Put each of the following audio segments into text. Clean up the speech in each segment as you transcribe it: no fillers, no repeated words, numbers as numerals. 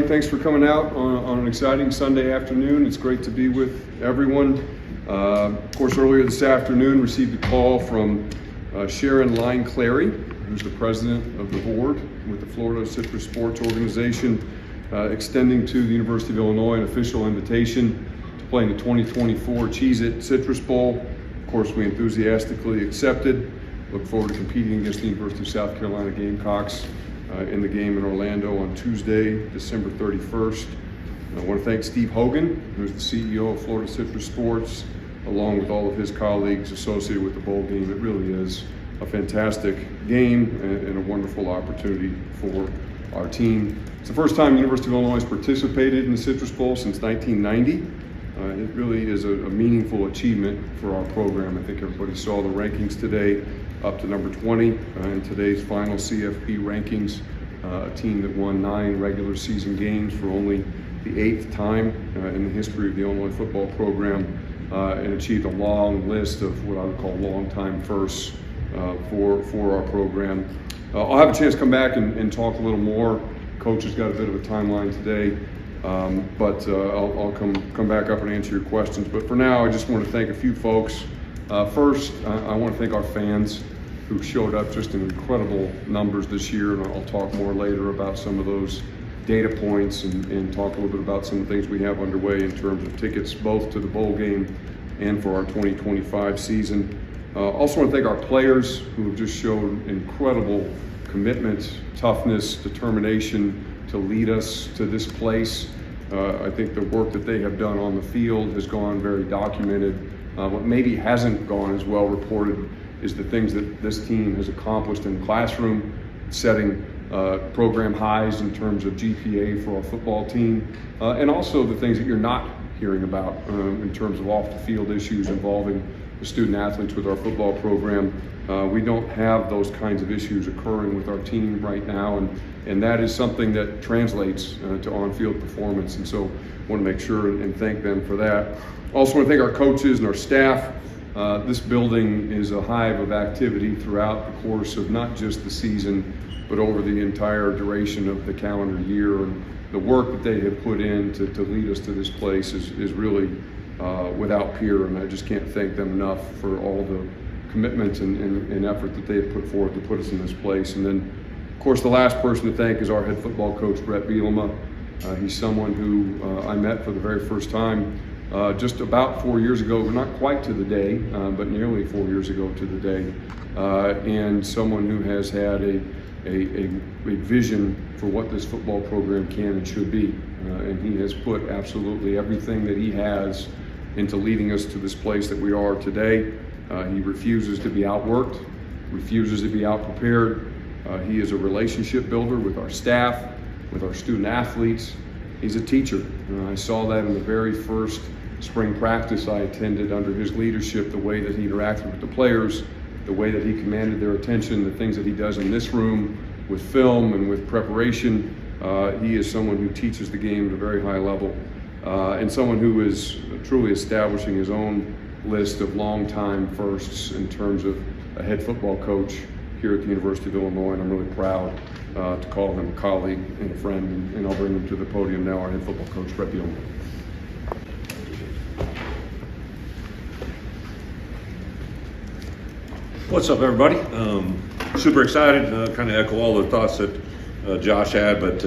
Thanks for coming out on an exciting Sunday afternoon. It's great to be with everyone. Of course, earlier this afternoon, received a call from Sharon Line-Clary, who's the president of the board with the Florida Citrus Sports Organization, extending to the University of Illinois an official invitation to play in the 2024 Cheez-It Citrus Bowl. Of course, we enthusiastically accepted. Look forward to competing against the University of South Carolina Gamecocks in the game in Orlando on Tuesday, December 31st. I want to thank Steve Hogan, who's the CEO of Florida Citrus Sports, along with all of his colleagues associated with the bowl game. It really is a fantastic game and a wonderful opportunity for our team. It's the first time the University of Illinois has participated in the Citrus Bowl since 1990. It really is a meaningful achievement for our program. I think everybody saw the rankings today, up to number 20 in today's final CFP rankings. A team that won 9 regular season games for only the 8th time in the history of the Illinois football program, and achieved a long list of what I would call long-time firsts for our program. I'll have a chance to come back and talk a little more. Coach has got a bit of a timeline today, but I'll come back up and answer your questions. But for now, I just want to thank a few folks. First, I want to thank our fans who showed up just in incredible numbers this year, and I'll talk more later about some of those data points and talk a little bit about some of the things we have underway in terms of tickets, both to the bowl game and for our 2025 season. Also want to thank our players who have just shown incredible commitment, toughness, determination to lead us to this place. I think the work that they have done on the field has gone very documented. What maybe hasn't gone as well reported is the things that this team has accomplished in the classroom, setting program highs in terms of GPA for our football team, and also the things that you're not hearing about in terms of off-the-field issues involving the student athletes with our football program. We don't have those kinds of issues occurring with our team right now, and that is something that translates to on-field performance, and so I want to make sure and thank them for that. Also want to thank our coaches and our staff. This building is a hive of activity throughout the course of not just the season, but over the entire duration of the calendar year. And the work that they have put in to lead us to this place is really without peer, and I just can't thank them enough for all the commitment and effort that they have put forth to put us in this place. And then, of course, the last person to thank is our head football coach, Bret Bielema. He's someone who I met for the very first time just about 4 years ago, not quite to the day, but nearly 4 years ago to the day, and someone who has had a vision for what this football program can and should be, and he has put absolutely everything that he has into leading us to this place that we are today. He refuses to be outworked, refuses to be outprepared. He is a relationship builder with our staff, with our student athletes. He's a teacher. I saw that in the very first spring practice I attended under his leadership, the way that he interacted with the players, the way that he commanded their attention, the things that he does in this room with film and with preparation. He is someone who teaches the game at a very high level, and someone who is truly establishing his own list of long-time firsts in terms of a head football coach here at the University of Illinois, and I'm really proud to call him a colleague and a friend, and I'll bring him to the podium now, our head football coach, Bret Bielema. What's up, everybody? Super excited, kind of echo all the thoughts that Josh had, but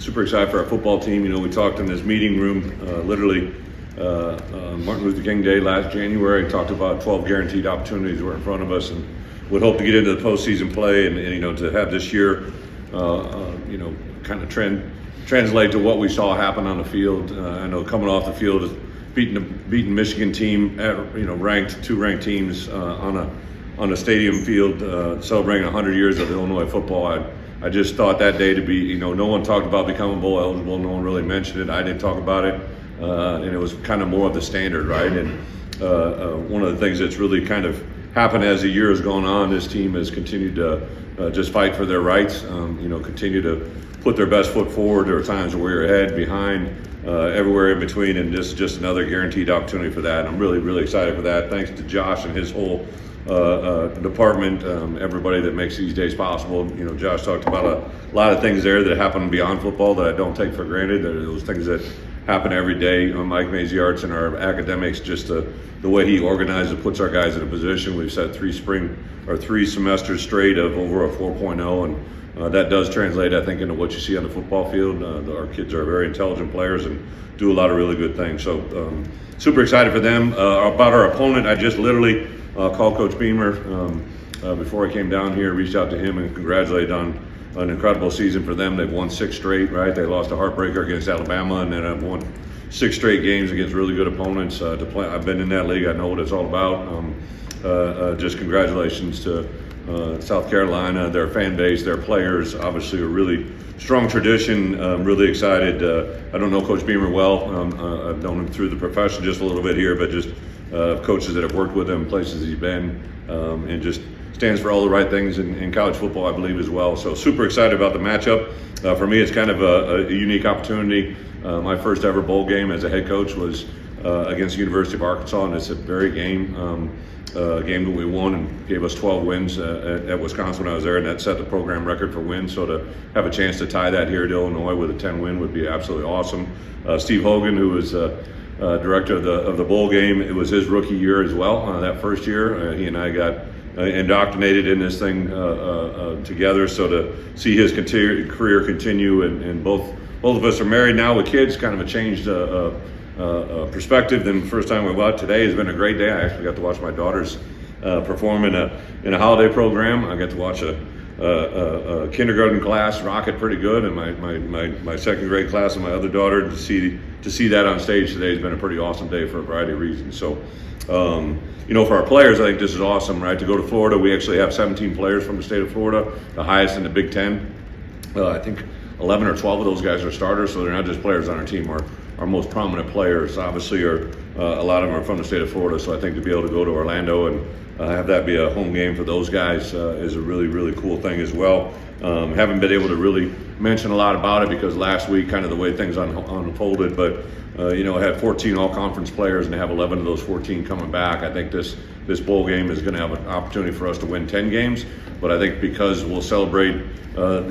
super excited for our football team. You know, we talked in this meeting room, literally Martin Luther King Day last January, talked about 12 guaranteed opportunities were in front of us, and would hope to get into the postseason play, and you know, to have this year, you know, kind of translate to what we saw happen on the field. I know coming off the field, beating Michigan team at, you know, two ranked teams on a stadium field, celebrating 100 years of Illinois football. I just thought that day to be, you know, no one talked about becoming bowl eligible, no one really mentioned it. I didn't talk about it, and it was kind of more of the standard, right? And one of the things that's really kind of happened as the year has gone on, this team has continued to just fight for their rights, you know, continue to put their best foot forward. There are times where we're ahead, behind, everywhere in between, and just another guaranteed opportunity for that. And I'm really, really excited for that. Thanks to Josh and his whole department, everybody that makes these days possible. You know, Josh talked about lot of things there that happen beyond football that I don't take for granted. There are those things that happen every day. Mike Maziarz and our academics, just the way he organizes and puts our guys in a position. We've set 3 semesters straight of over a 4.0, and that does translate, I think, into what you see on the football field. Our kids are very intelligent players and do a lot of really good things. So super excited for them. About our opponent, I just literally called Coach Beamer before I came down here, reached out to him and congratulated on an incredible season for them. They've won 6 straight, right? They lost a heartbreaker against Alabama, and then have won 6 straight games against really good opponents to play. I've been in that league. I know what it's all about. Just congratulations to South Carolina, their fan base, their players. Obviously, a really strong tradition. I'm really excited. I don't know Coach Beamer well. I've known him through the profession just a little bit here, but just coaches that have worked with him, places he's been, and just stands for all the right things in college football, I believe, as well. So super excited about the matchup. For me, it's kind of a unique opportunity. My first ever bowl game as a head coach was against the University of Arkansas, and it's a very game that we won and gave us 12 wins at Wisconsin when I was there, and that set the program record for wins. So to have a chance to tie that here at Illinois with a 10 win would be absolutely awesome. Steve Hogan, who was director of the bowl game, it was his rookie year as well. That first year, he and I got indoctrinated in this thing together. So to see his career continue, and both of us are married now with kids, kind of a changed perspective than the first time we went out. Today has been a great day. I actually got to watch my daughters perform in a holiday program. I got to watch a kindergarten class rock it pretty good, and my second grade class and my other daughter, to see that on stage today has been a pretty awesome day for a variety of reasons. So for our players, I think this is awesome, right? To go to Florida, we actually have 17 players from the state of Florida, the highest in the Big Ten. I think 11 or 12 of those guys are starters, so they're not just players on our team. Our most prominent players, obviously, a lot of them are from the state of Florida. So I think to be able to go to Orlando and have that be a home game for those guys is a really, really cool thing as well. Haven't been able to really mention a lot about it because last week, kind of the way things unfolded, but I had 14 all-conference players and have 11 of those 14 coming back. I think this bowl game is going to have an opportunity for us to win 10 games, but I think because we'll celebrate a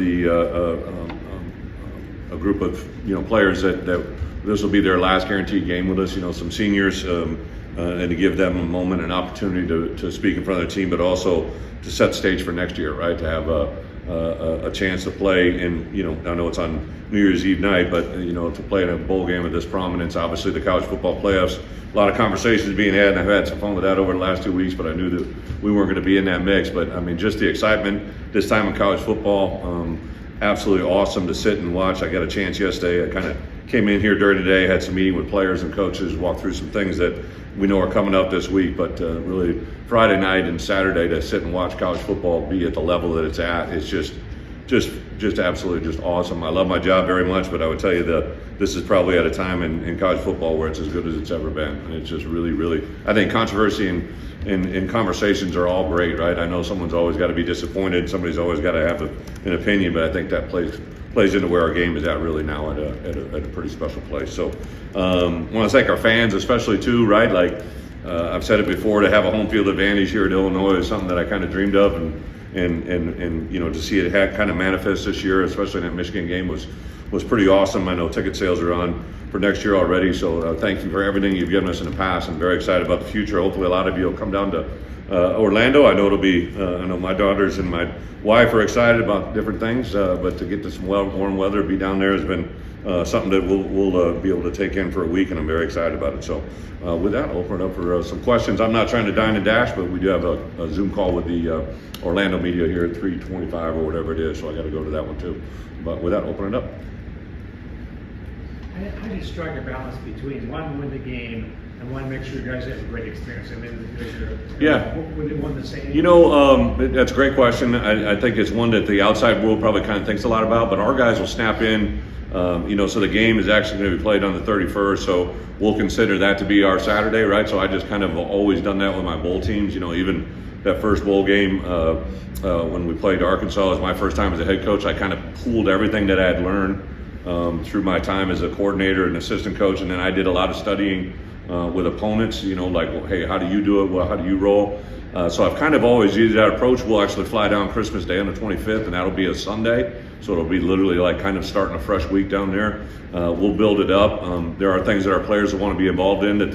group of players that this will be their last guaranteed game with us. Some seniors, and to give them a moment, an opportunity to speak in front of their team, but also to set the stage for next year, right? To have a chance to play in, I know it's on New Year's Eve night, but to play in a bowl game of this prominence. Obviously, the college football playoffs, a lot of conversations being had, and I've had some fun with that over the last 2 weeks, but I knew that we weren't going to be in that mix. But I mean, just the excitement this time in college football, absolutely awesome to sit and watch. I got a chance yesterday. I kind of came in here during the day, had some meeting with players and coaches, walked through some things that we know are coming up this week, but really Friday night and Saturday to sit and watch college football be at the level that it's at is just absolutely just awesome. I love my job very much, but I would tell you that this is probably at a time in college football where it's as good as it's ever been. And it's just really, really, I think controversy and conversations are all great, right? I know someone's always got to be disappointed. Somebody's always got to have an opinion, but I think that plays into where our game is at really now at a pretty special place. So want to thank our fans especially too, right? Like I've said it before, to have a home field advantage here at Illinois is something that I kind of dreamed of, and to see it kind of manifest this year, especially in that Michigan game, was pretty awesome. I know ticket sales are on for next year already, so thank you for everything you've given us in the past. I'm very excited about the future. Hopefully a lot of you will come down to Orlando. I know it'll be, I know my daughters and my wife are excited about different things, but to get to some warm weather, be down there has been something that we'll be able to take in for a week, and I'm very excited about it. So with that, I'll open it up for some questions. I'm not trying to dine and dash, but we do have a Zoom call with the Orlando media here at 3:25 or whatever it is, so I got to go to that one too. But with that, open it up. How do you strike a balance between one, win the game, and one, make sure you guys have a great experience? I mean, would it one the same? That's a great question. I think it's one that the outside world probably kind of thinks a lot about, but our guys will snap in. So the game is actually going to be played on the 31st, so we'll consider that to be our Saturday, right? So I just kind of always done that with my bowl teams. Even that first bowl game when we played Arkansas was my first time as a head coach. I kind of pooled everything that I had learned through my time as a coordinator and assistant coach, and then I did a lot of studying with opponents, like, hey, how do you do it? Well, how do you roll? So I've kind of always used that approach. We'll actually fly down Christmas Day on the 25th, and that'll be a Sunday. So it'll be literally like kind of starting a fresh week down there. We'll build it up. There are things that our players will want to be involved in. That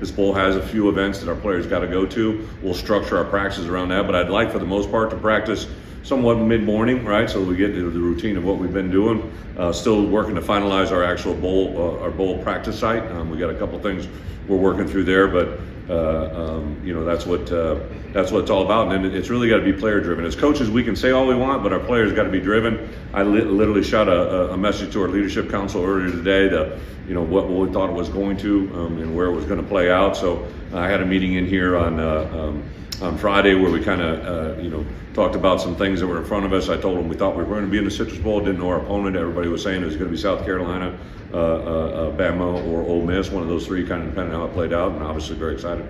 this bowl has a few events that our players got to go to. We'll structure our practices around that. But I'd like, for the most part, to practice somewhat mid-morning, right? So we get into the routine of what we've been doing. Still working to finalize our actual bowl practice site. We got a couple things we're working through there, but that's what it's all about. And it's really got to be player driven. As coaches, we can say all we want, but our players got to be driven. I literally shot a message to our leadership council earlier today that what we thought it was going to and where it was going to play out. So I had a meeting in here on Friday where we kind of talked about some things that were in front of us. I told them we thought we were going to be in the Citrus Bowl, didn't know our opponent. Everybody was saying it was going to be South Carolina, Bama, or Ole Miss, one of those three, kind of depending on how it played out, and obviously very excited.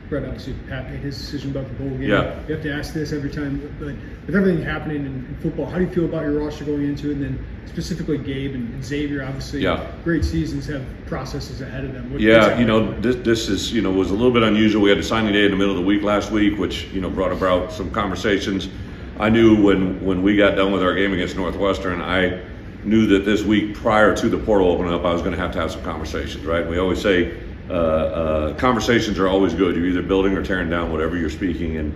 Bret, obviously Pat made his decision about the bowl game. Yeah. You have to ask this every time, but with everything happening in football, how do you feel about your roster going into it? And then specifically Gabe and Xavier, obviously great seasons, have processes ahead of them. This is was a little bit unusual. We had a signing day in the middle of the week last week, which brought about some conversations. I knew when we got done with our game against Northwestern, I knew that this week prior to the portal opening up, I was going to have some conversations, right? We always say conversations are always good. You're either building or tearing down whatever you're speaking. And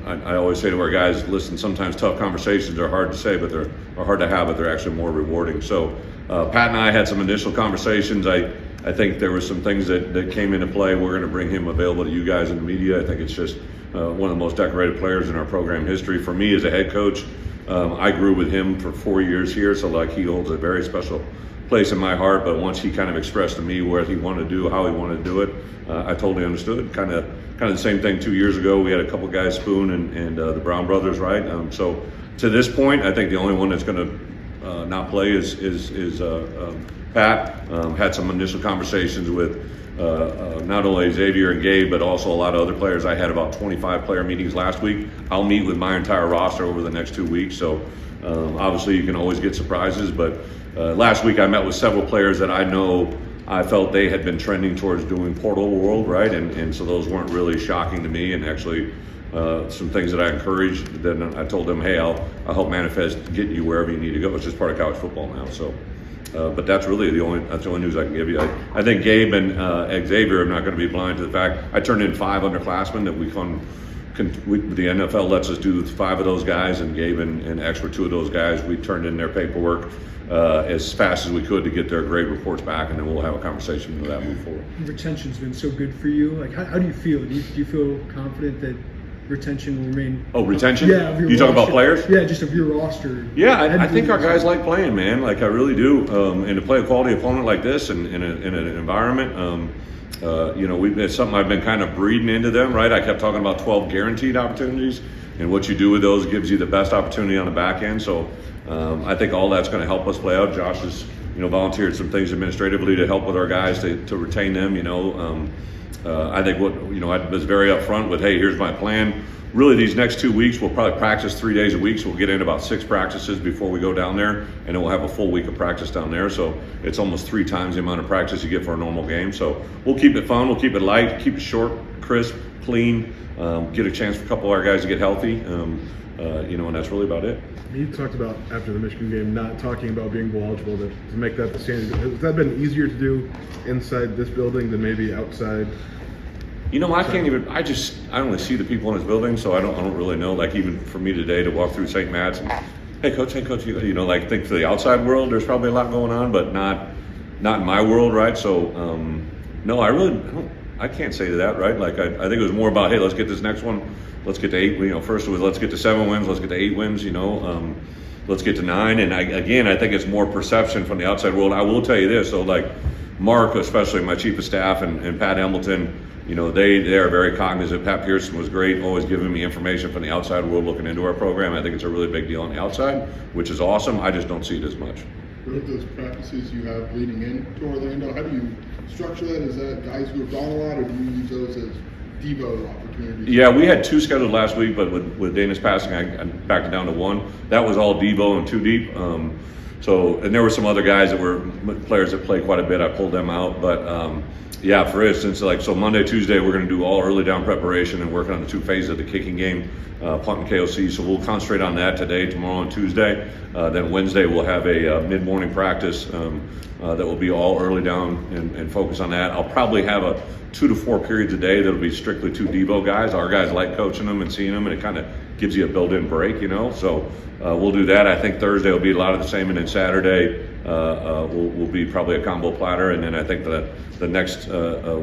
I always say to our guys, listen, sometimes tough conversations are hard to say, but they're hard to have, but they're actually more rewarding. So Pat and I had some initial conversations. I think there were some things that came into play. We're going to bring him available to you guys in the media. I think it's just one of the most decorated players in our program history. For me as a head coach, I grew with him for 4 years here, so he holds a very special place in my heart. But once he kind of expressed to me what he wanted to do, how he wanted to do it, I totally understood. Kind of the same thing 2 years ago. We had a couple guys, Spoon and the Brown brothers, right? So to this point, I think the only one that's going to not play is Pat. Had some initial conversations with not only Xavier and Gabe, but also a lot of other players. I had about 25 player meetings last week. I'll meet with my entire roster over the next 2 weeks. So obviously you can always get surprises, but last week I met with several players that I felt they had been trending towards doing portal world, right? And so those weren't really shocking to me, and actually some things that I encouraged. Then I told them, hey, I'll help manifest getting you wherever you need to go. It's just part of college football now. So, but that's really the only news I can give you. I think Gabe and Xavier are not going to be blind to the fact I turned in 5 underclassmen that the NFL lets us do 5 of those guys, and Gabe and X were 2 of those guys. We turned in their paperwork as fast as we could to get their grade reports back, and then we'll have a conversation with that move forward. Retention's been so good for you. How do you feel? Do you feel confident that retention will remain? Oh, retention? Yeah. Of your you talking about players? Yeah, just of your roster. Yeah, I think our guys like playing, man. I really do. And to play a quality opponent like this in an environment, it's something I've been kind of breeding into them, right? I kept talking about 12 guaranteed opportunities, and what you do with those gives you the best opportunity on the back end. So I think all that's going to help us play out. Josh has, volunteered some things administratively to help with our guys to retain them. I think I was very upfront with, hey, here's my plan. Really, these next 2 weeks, we'll probably practice 3 days a week, so we'll get in about 6 practices before we go down there, and then we'll have a full week of practice down there. So it's almost 3 times the amount of practice you get for a normal game. So we'll keep it fun, we'll keep it light, keep it short, crisp, clean, get a chance for a couple of our guys to get healthy, and that's really about it. You talked about, after the Michigan game, not talking about being bowl eligible, to make that the standard. Has that been easier to do inside this building than maybe outside? I can't even. I only see the people in this building, so I don't really know. Even for me today to walk through St. Matt's and, hey coach, think for the outside world, there's probably a lot going on, but not in my world, right? So no, I can't say to that, right? I think it was more about, hey, let's get this next one. Let's get to 8. First it was let's get to 7 wins. Let's get to 8 wins. Let's get to 9. And I think it's more perception from the outside world. I will tell you this. So Mark, especially my chief of staff, and Pat Hamilton. They are very cognizant. Pat Pearson was great, always giving me information from the outside world looking into our program. I think it's a really big deal on the outside, which is awesome. I just don't see it as much. With those practices you have leading into Orlando, how do you structure that? Is that guys who have gone a lot, or do you use those as Devo opportunities? Yeah, we had 2 scheduled last week, but with Dana's passing, I backed it down to 1. That was all Devo and 2 deep. And there were some other guys that were players that played quite a bit. I pulled them out, but Yeah, for instance, like so Monday, Tuesday, we're going to do all early down preparation and working on the 2 phases of the kicking game, punt and KOC. So we'll concentrate on that today, tomorrow, and Tuesday. Then Wednesday we'll have a mid-morning practice that will be all early down and focus on that. I'll probably have a 2 to 4 periods a day that'll be strictly 2 Devo guys. Our guys like coaching them and seeing them, and it kind of gives you a built-in break, So we'll do that. I think Thursday will be a lot of the same, and then Saturday will be probably a combo platter, and then I think the next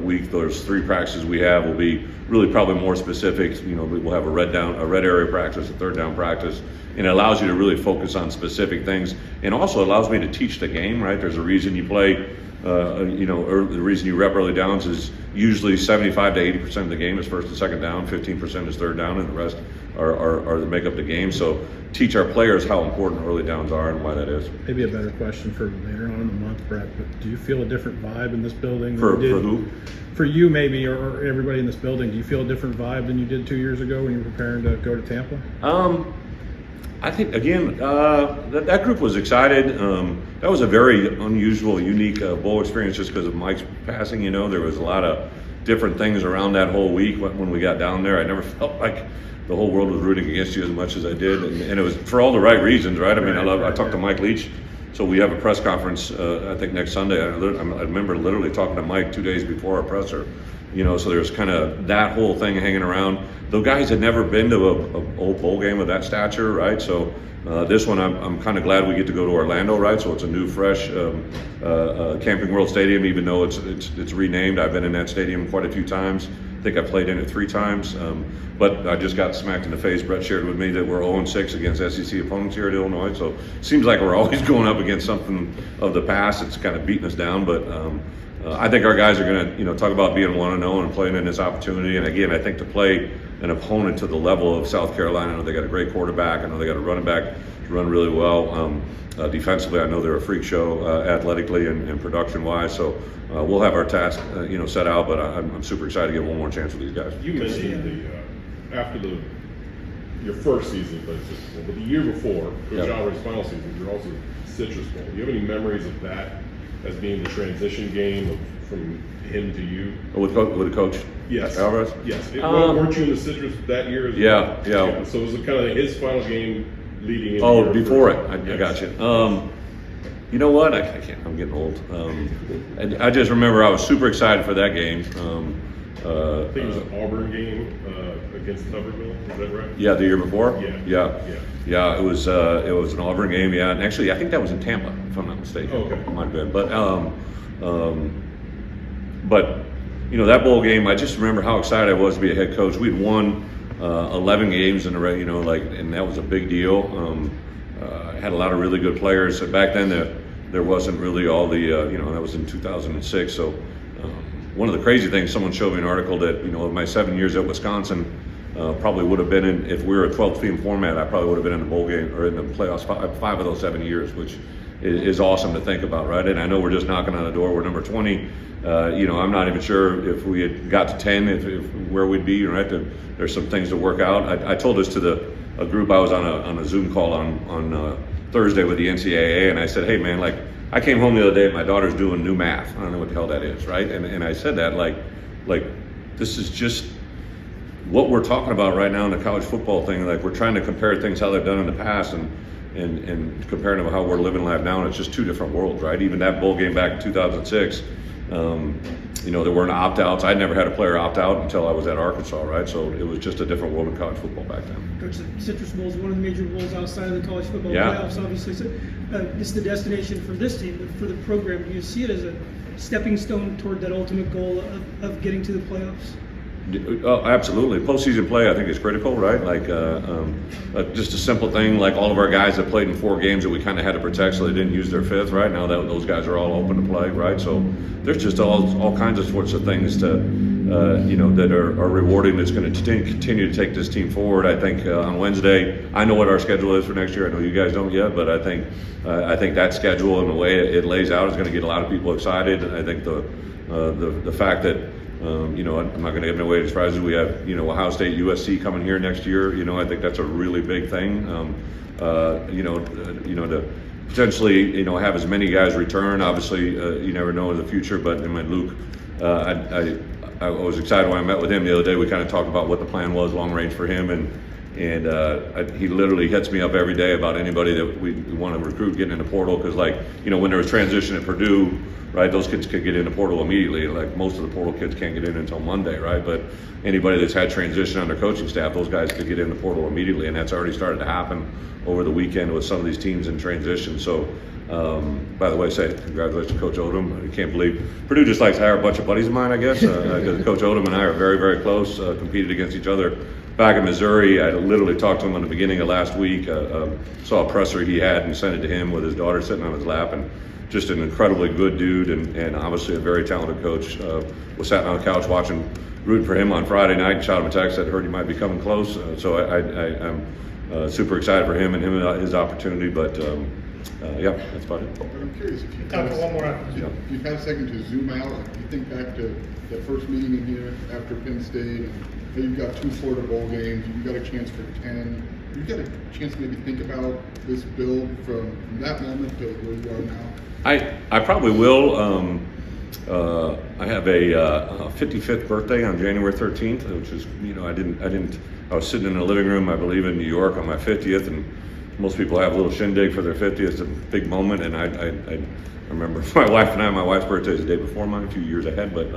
week, those 3 practices we have will be really probably more specific. We'll have a red area practice, a third down practice, and it allows you to really focus on specific things, and also allows me to teach the game. Right? There's a reason you play. The reason you rep early downs is usually 75 to 80% of the game is first and second down, 15% is third down, and the rest are the make up the game. So teach our players how important early downs are and why that is. Maybe a better question for later on in the month, Bret, but do you feel a different vibe in this building? For who? For you maybe, or everybody in this building. Do you feel a different vibe than you did 2 years ago when you were preparing to go to Tampa? I think, again, that group was excited. That was a very unusual, unique bowl experience just because of Mike's passing. There was a lot of different things around that whole week when we got down there. I never felt like the whole world was rooting against you as much as I did. And it was for all the right reasons, right? I mean, I talked to Mike Leach. So we have a press conference, I think next Sunday. I remember literally talking to Mike 2 days before our presser. So there's kind of that whole thing hanging around. The guys had never been to a old bowl game of that stature, right? So this one, I'm kind of glad we get to go to Orlando, right? So it's a new, fresh Camping World Stadium, even though it's renamed. I've been in that stadium quite a few times. I think I played in it 3 times. But I just got smacked in the face. Bret shared with me that we're 0-6 against SEC opponents here at Illinois. So it seems like we're always going up against something of the past. It's kind of beating us down, but. I think our guys are going to, talk about being 1-0 and playing in this opportunity. And again, I think to play an opponent to the level of South Carolina, I know they got a great quarterback. I know they got a running back to run really well. Defensively, I know they're a freak show athletically and production-wise. So we'll have our task, set out. But I'm super excited to get one more chance with these guys. You mentioned after your first season, but the year before, Coach Alvarez's final season, you're also Citrus Bowl. Do you have any memories of that as being the transition game from him to you? With a coach? Yes. Alvarez? Yes. Weren't you in the Citrus that year? Yeah. So it was kind of his final game leading into Oh, before it. I got you. You know what? I can't. I'm getting old. And I just remember I was super excited for that game. I think it was an Auburn game against Tuberville. Is that right? Yeah, the year before. Yeah. It was an Auburn game. Yeah, and actually, I think that was in Tampa, if I'm not mistaken. Okay. It might have been, but that bowl game. I just remember how excited I was to be a head coach. We'd won 11 games in a row, and that was a big deal. Had a lot of really good players. So back then, there wasn't really all the, that was in 2006. So one of the crazy things, someone showed me an article that, my 7 years at Wisconsin, probably would have been in, if we were a 12 team format, I probably would have been in the bowl game or in the playoffs 5 of those 7 years, which is awesome to think about, right? And I know we're just knocking on the door. We're number 20. I'm not even sure if we had got to 10, if where we'd be, right? There's some things to work out. I told this to a group I was on a Zoom call on Thursday with the NCAA, and I said, hey man, I came home the other day and my daughter's doing new math. I don't know what the hell that is, right? And I said that like this is just what we're talking about right now in the college football thing. Like we're trying to compare things how they've done in the past and comparing to how we're living life now, and it's just 2 different worlds, right? Even that bowl game back in 2006, there weren't opt-outs. I'd never had a player opt out until I was at Arkansas, right? So it was just a different world in college football back then. Coach, the Citrus Bowl is one of the major bowls outside of the college football playoffs, obviously. So it's the destination for this team, but for the program. Do you see it as a stepping stone toward that ultimate goal of getting to the playoffs? Oh, absolutely. Postseason play, I think, is critical, right? Just a simple thing, like all of our guys that played in 4 games that we kind of had to protect so they didn't use their 5th, right? Now that those guys are all open to play, right? So there's just all kinds of sorts of things that are rewarding that's going to continue to take this team forward. I think on Wednesday, I know what our schedule is for next year. I know you guys don't yet, but I think that schedule and the way it lays out is going to get a lot of people excited. And I think the fact that I'm not going to give away any surprises. We have, Ohio State, USC coming here next year. I think that's a really big thing. To potentially, have as many guys return. Obviously, you never know in the future. But Luke I was excited when I met with him the other day. We kind of talked about what the plan was long range for him, and he literally hits me up every day about anybody that we want to recruit getting in the portal, because when there was transition at Purdue, right, those kids could get in the portal immediately. Like most of the portal kids can't get in until Monday, right? But anybody that's had transition on their coaching staff, those guys could get in the portal immediately, and that's already started to happen over the weekend with some of these teams in transition. So, by the way, say congratulations to Coach Odom. I can't believe Purdue just likes to hire a bunch of buddies of mine, I guess, because Coach Odom and I are very, very close, competed against each other back in Missouri. I literally talked to him in the beginning of last week, saw a presser he had and sent it to him with his daughter sitting on his lap, and just an incredibly good dude and obviously a very talented coach. Was sat on the couch rooting for him on Friday night, shot him a text that heard he might be coming close. So I'm super excited for him and his opportunity, but yeah, that's about it. But I'm curious if you Time for one more after if you've had a second to zoom out, you think back to that first meeting in here after Penn State, and you've got 2 Florida Bowl games, you've got a chance for 10. You've got a chance to maybe think about this build from that moment to where you are now. I probably will. I have a 55th birthday on January 13th, which is, I was sitting in a living room, I believe, in New York on my 50th, and most people have a little shindig for their 50th. It's a big moment, and I remember my wife's birthday is the day before mine, a few years ahead, but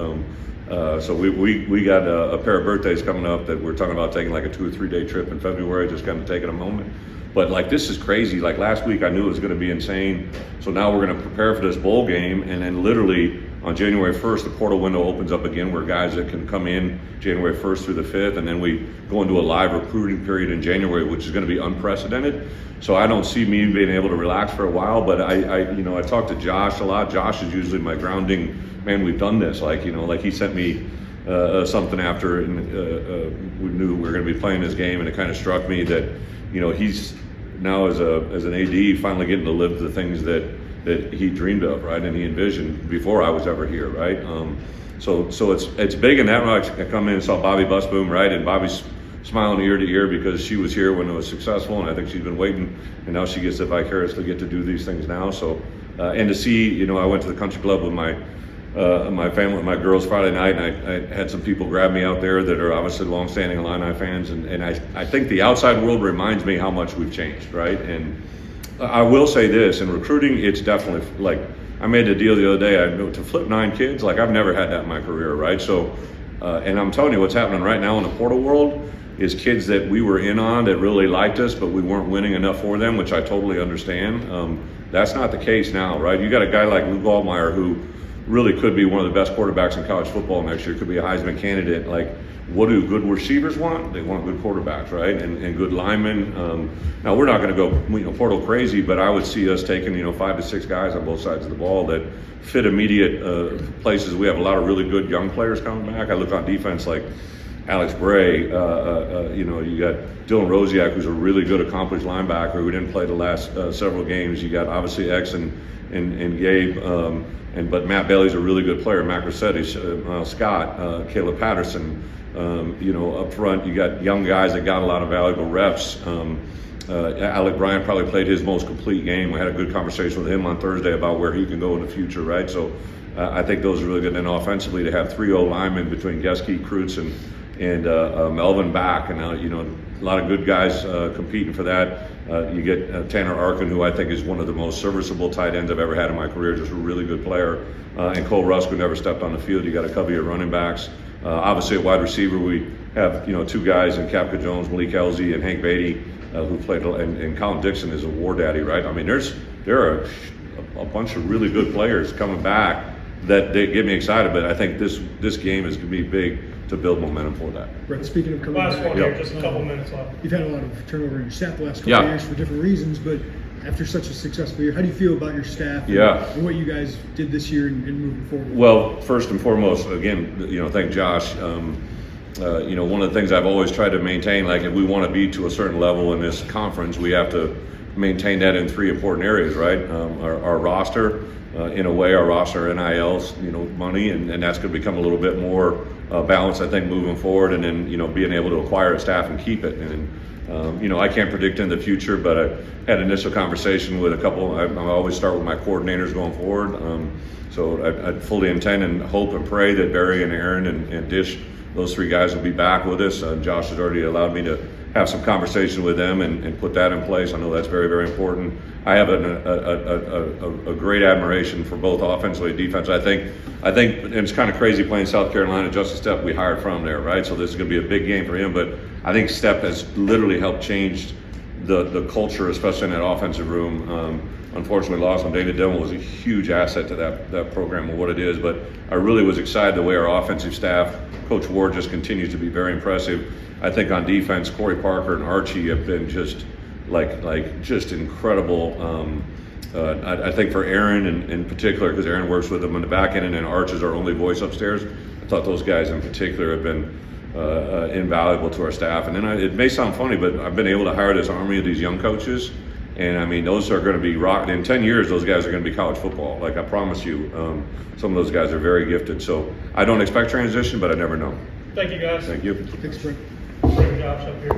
so we got a pair of birthdays coming up that we're talking about taking like a 2 or 3 day trip in February, just kind of taking a moment. But this is crazy. Like last week I knew it was going to be insane. So now we're going to prepare for this bowl game, and then literally on January 1st, the portal window opens up again where guys that can come in January 1st through the 5th, and then we go into a live recruiting period in January, which is going to be unprecedented. So I don't see me being able to relax for a while, but I talk to Josh a lot. Josh is usually my grounding man. We've done this, like he sent me something after, and we knew we were going to be playing this game, and it kind of struck me that he's now as an AD finally getting to live the things that he dreamed of, right, and he envisioned before I was ever here, right. So it's big in that way. I come in and saw Bobby Busboom, right, and Bobby's smiling ear to ear because she was here when it was successful, and I think she's been waiting, and now she gets to vicariously get to do these things now. So and to see, I went to the country club with my family, my girls Friday night, and I had some people grab me out there that are obviously longstanding Illini fans, and I think the outside world reminds me how much we've changed, right? And I will say this, in recruiting, it's definitely, like, I made a deal the other day, to flip 9 kids, like I've never had that in my career, right? So, and I'm telling you what's happening right now in the portal world is kids that we were in on that really liked us, but we weren't winning enough for them, which I totally understand. That's not the case now, right? You got a guy like Luke Altmaier who really could be one of the best quarterbacks in college football next year, could be a Heisman candidate. Like, what do good receivers want? They want good quarterbacks, right? And good linemen. Now, we're not going to go portal crazy, but I would see us taking 5 to 6 guys on both sides of the ball that fit immediate places. We have a lot of really good young players coming back. I look on defense like Alex Bray, you got Dylan Rosiak, who's a really good accomplished linebacker who didn't play the last several games. You got obviously X and Gabe, but Matt Bailey's a really good player. Mac Rossetti, Scott, Caleb Patterson. Up front, you got young guys that got a lot of valuable reps. Alec Bryant probably played his most complete game. We had a good conversation with him on Thursday about where he can go in the future, right? So I think those are really good. And then offensively, to have 3 linemen between Geske, Kreutz, and Melvin back, and now a lot of good guys competing for that. You get Tanner Arkin, who I think is one of the most serviceable tight ends I've ever had in my career, just a really good player. And Cole Rusk, who never stepped on the field. You got a couple of running backs. Obviously, at wide receiver, we have 2 guys in Capka Jones, Malik Elzy, and Hank Beatty, who played, and Colin Dixon is a war daddy, right? I mean, there are a bunch of really good players coming back that they get me excited. But I think this game is going to be big to build momentum for that. Brett, speaking of coming Last back, one here, just a couple minutes left. you've had a lot of turnover in your staff the last couple of years for different reasons, but after such a successful year, how do you feel about your staff and what you guys did this year and moving forward? Well, first and foremost, again, thank Josh. One of the things I've always tried to maintain, like if we want to be to a certain level in this conference, we have to maintain that in 3 important areas, right? Our roster, in a way, our roster NILs, money, and that's going to become a little bit more balanced, I think, moving forward, and then being able to acquire a staff and keep it. I can't predict in the future, but I had initial conversation with a couple. I always start with my coordinators going forward. So I fully intend and hope and pray that Barry and Aaron and Dish, those three guys, will be back with us. Josh has already allowed me to have some conversation with them and put that in place. I know that's very, very important. I have a great admiration for both offensively and defense. I think, and it's kind of crazy playing South Carolina. Justin Stepp, we hired from there, right? So this is going to be a big game for him. But I think Stepp has literally helped change the culture, especially in that offensive room. Unfortunately, lost him. Dana Dillon was a huge asset to that program and what it is. But I really was excited the way our offensive staff, Coach Ward, just continues to be very impressive. I think on defense, Corey Parker and Archie have been just just incredible. I think for Aaron in particular, because Aaron works with them on the back end, and then Arch is our only voice upstairs. I thought those guys in particular have been invaluable to our staff. And then it may sound funny, but I've been able to hire this army of these young coaches. And I mean, those are going to be rock. In 10 years, those guys are going to be college football. Like I promise you, some of those guys are very gifted. So I don't expect transition, but I never know. Thank you, guys. Thank you. Thanks, Brett. Bring Josh up here.